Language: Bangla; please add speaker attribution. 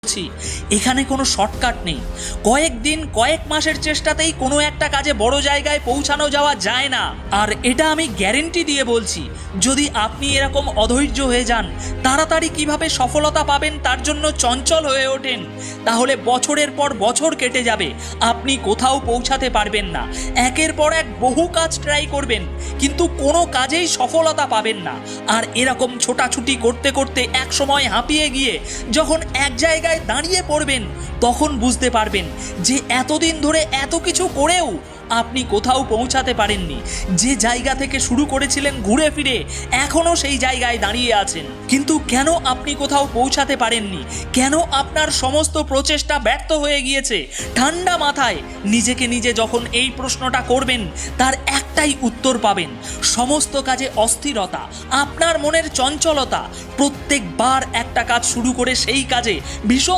Speaker 1: করছি, এখানে কোনো শর্টকাট নেই। কয়েকদিন কয়েক মাসের চেষ্টাতেই কোনো একটা কাজে বড় জায়গায় পৌঁছানো যাওয়া যায় না। আর এটা আমি গ্যারেন্টি দিয়ে বলছি, যদি আপনি এরকম অধৈর্য হয়ে যান, তাড়াতাড়ি কিভাবে সফলতা পাবেন তার জন্য চঞ্চল হয়ে ওঠেন, তাহলে বছরের পর বছর কেটে যাবে, আপনি কোথাও পৌঁছাতে পারবেন না। একের পর এক বহু কাজ ট্রাই করবেন, কিন্তু কোনো কাজেই সফলতা পাবেন না। আর এরকম ছোটাছুটি করতে করতে এক সময় হাঁপিয়ে গিয়ে যখন এক জায়গায় দাঁড়িয়ে পড়বেন, তখন বুঝতে পারবেন যে এতদিন ধরে এত কিছু করেও আপনি কোথাও পৌঁছাতে পারেননি। যে জায়গা থেকে শুরু করেছিলেন ঘুরে ফিরে এখনও সেই জায়গায় দাঁড়িয়ে আছেন। কিন্তু কেন আপনি কোথাও পৌঁছাতে পারেননি? কেন আপনার সমস্ত প্রচেষ্টা ব্যর্থ হয়ে গিয়েছে? ঠান্ডা মাথায় নিজেকে নিজে যখন এই প্রশ্নটা করবেন, তার একটাই উত্তর পাবেন। সমস্ত কাজে অস্থিরতা, আপনার মনের চঞ্চলতা, প্রত্যেকবার একটা কাজ শুরু করে সেই কাজে ভীষণ